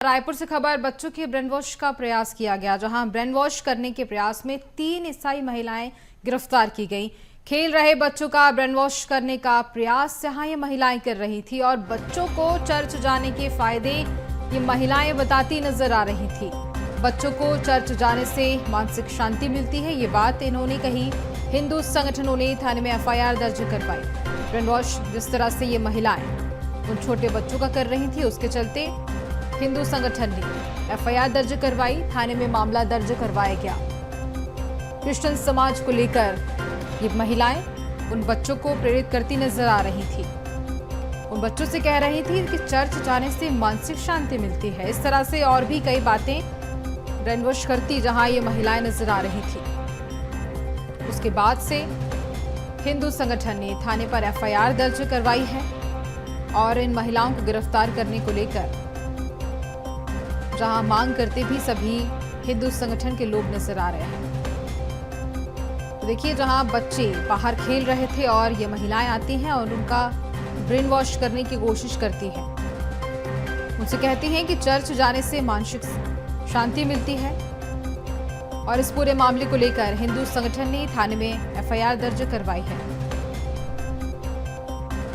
रायपुर से खबर। बच्चों के ब्रेन वॉश का प्रयास किया गया, जहां ब्रेन वॉश करने के प्रयास में 3 ईसाई महिलाएं गिरफ्तार की गईं। खेल रहे बच्चों का ब्रेन वॉश करने का प्रयास जहां ये महिलाएं कर रही थी और बच्चों को चर्च जाने के फायदे ये महिलाएं बताती नजर आ रही थी। बच्चों को चर्च जाने से मानसिक शांति मिलती है, ये बात इन्होंने कही। हिंदू संगठनों ने थाने में एफआईआर दर्ज करवाई। ब्रेन वॉश जिस तरह से ये महिलाएं उन छोटे बच्चों का कर रही थी, उसके चलते हिंदू संगठन ने एफआईआर दर्ज करवाई। थाने में मामला दर्ज करवाया गया। क्रिश्चियन समाज को लेकर ये महिलाएं उन बच्चों को प्रेरित करती नजर आ रही थी। उन बच्चों से कह रही थी कि चर्च जाने से मानसिक शांति मिलती है। इस तरह से और भी कई बातें ब्रेन वॉश करती जहां ये महिलाएं नजर आ रही थी। उसके बाद से हिंदू संगठन ने थाने पर एफआईआर दर्ज करवाई है और इन महिलाओं को गिरफ्तार करने को लेकर जहां मांग करते भी सभी हिंदू संगठन के लोग नजर आ रहे हैं। तो देखिए, जहां बच्चे बाहर खेल रहे थे और ये महिलाएं आती हैं और उनका ब्रेन वॉश करने की कोशिश करती हैं। उनसे कहती हैं कि चर्च जाने से मानसिक शांति मिलती है और इस पूरे मामले को लेकर हिंदू संगठन ने थाने में एफआईआर दर्ज करवाई है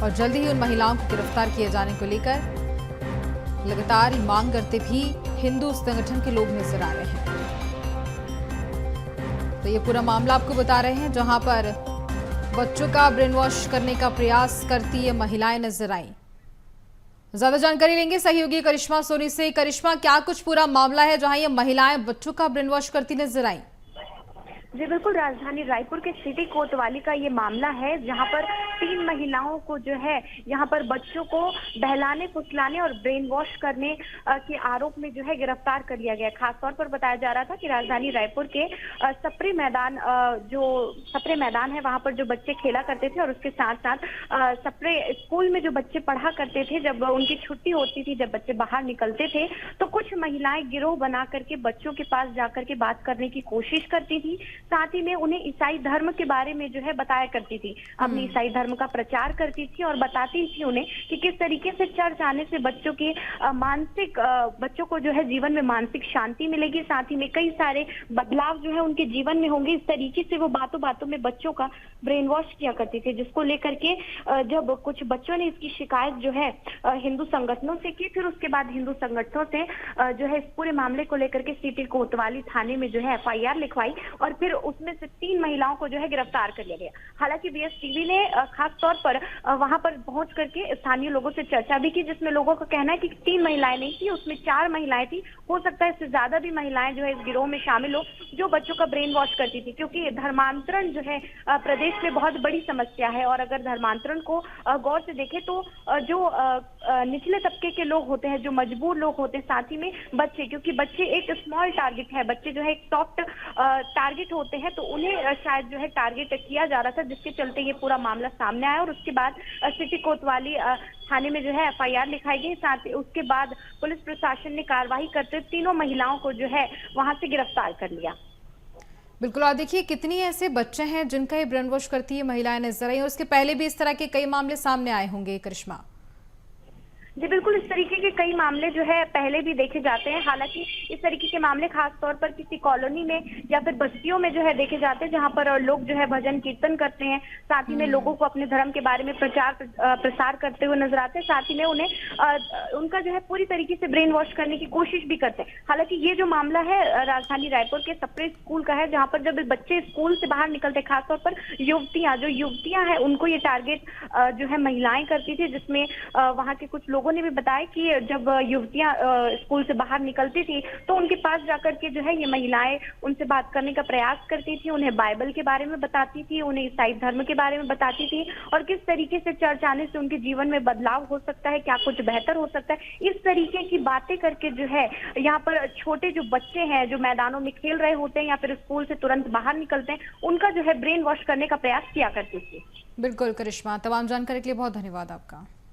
और जल्द ही उन महिलाओं को गिरफ्तार किए जाने को लेकर लगातार मांग करते भी हिंदू संगठन के लोग नजर आ रहे हैं। तो ये पूरा मामला आपको बता रहे हैं, जहां पर बच्चों का ब्रेन वॉश करने का प्रयास करती ये महिलाएं नजर आई। ज्यादा जानकारी लेंगे सहयोगी करिश्मा सोनी से। करिश्मा, क्या कुछ पूरा मामला है जहां ये महिलाएं बच्चों का ब्रेन वॉश करती नजर आई? जी बिल्कुल, राजधानी रायपुर के सिटी कोतवाली का ये मामला है, जहां पर 3 महिलाओं को जो है यहाँ पर बच्चों को बहलाने फुसलाने और ब्रेन वॉश करने के आरोप में जो है गिरफ्तार कर लिया गया। खास तौर पर बताया जा रहा था कि राजधानी रायपुर के सप्रे मैदान है, वहां पर जो बच्चे खेला करते थे और उसके साथ साथ सप्रे स्कूल में जो बच्चे पढ़ा करते थे, जब उनकी छुट्टी होती थी, जब बच्चे बाहर निकलते थे, तो कुछ महिलाएं गिरोह बना करके बच्चों के पास जाकर के बात करने की कोशिश करती थी। साथ ही में उन्हें ईसाई धर्म के बारे में जो है बताया करती थी, अपने ईसाई धर्म का प्रचार करती थी और बताती थी उन्हें कि किस तरीके से चर्च आने से बच्चों को जो है जीवन में मानसिक शांति मिलेगी, साथ ही में कई सारे बदलाव जो है उनके जीवन में होंगे। इस तरीके से वो बातों बातों में बच्चों का ब्रेन वॉश किया करती थी, जिसको लेकर के जब कुछ बच्चों ने इसकी शिकायत जो है हिंदू संगठनों से की, फिर उसके बाद हिंदू संगठनों से जो है इस पूरे मामले को लेकर के सिटी कोतवाली थाने में जो है एफआईआर लिखवाई और फिर उसमें से 3 महिलाओं को जो है गिरफ्तार कर लिया गया। हालांकि बीएस टीवी ने खास तौर पर वहां पर पहुंच करके स्थानीय लोगों से चर्चा भी की, जिसमें लोगों का कहना है कि 3 महिलाएं नहीं थी, उसमें 4 महिलाएं थी। हो सकता है इससे ज्यादा भी महिलाएं जो है इस गिरोह में शामिल हो, जो बच्चों का ब्रेन वॉश करती थी, क्योंकि धर्मांतरण जो है प्रदेश में बहुत बड़ी समस्या है। और अगर धर्मांतरण को गौर से देखें तो जो निचले तबके के लोग होते हैं, जो मजबूर लोग होते हैं, साथ ही में बच्चे, क्योंकि बच्चे एक स्मॉल टारगेट है, बच्चे जो है एक सॉफ्ट टारगेट होते हैं, तो उन्हें शायद जो है टारगेट किया जा रहा था, जिसके चलते ये पूरा मामला सामने आया। और उसके बाद सिटी कोतवाली थाने में जो है एफआईआर लिखाई गई। साथ ही उसके बाद पुलिस प्रशासन ने कार्रवाई करते हुए तीनों महिलाओं को जो है वहां से गिरफ्तार कर लिया। बिल्कुल, और देखिए कितनी ऐसे बच्चे हैं जिनका ये ब्रेन वॉश करती है महिलाएं नजर आई और उसके पहले भी इस तरह के कई मामले सामने आए होंगे करिश्मा। जी बिल्कुल, इस तरीके के कई मामले जो है पहले भी देखे जाते हैं। हालांकि इस तरीके के मामले खास तौर पर किसी कॉलोनी में या फिर बस्तियों में जो है देखे जाते हैं, जहां पर लोग जो है भजन कीर्तन करते हैं, साथ ही में लोगों को अपने धर्म के बारे में प्रसार करते हुए नजर आते हैं, साथ ही में उन्हें उनका जो है पूरी तरीके से ब्रेन वॉश करने की कोशिश भी करते हैं। हालांकि ये जो मामला है राजधानी रायपुर के सप्रे स्कूल का है, जहाँ पर जब बच्चे स्कूल से बाहर निकलते, खासतौर पर युवतियां हैं, उनको ये टारगेट जो है महिलाएं करती थी, जिसमें वहां के कुछ लोगों ने भी बताया कि जब युवतियां स्कूल से बाहर निकलती थी तो उनके पास जाकर के जो है ये महिलाएं उनसे बात करने का प्रयास करती थी, उन्हें बाइबल के बारे में बताती थी, उन्हें ईसाई धर्म के बारे में बताती थी और किस तरीके से चर्च आने से उनके जीवन में बदलाव हो सकता है, क्या कुछ बेहतर हो सकता है। इस तरीके की बातें करके जो है यहाँ पर छोटे जो बच्चे हैं, जो मैदानों में खेल रहे होते हैं या फिर स्कूल से तुरंत बाहर निकलते हैं, उनका जो है ब्रेन वॉश करने का प्रयास किया करती थी। बिल्कुल करिश्मा, तमाम जानकारी के लिए बहुत धन्यवाद आपका।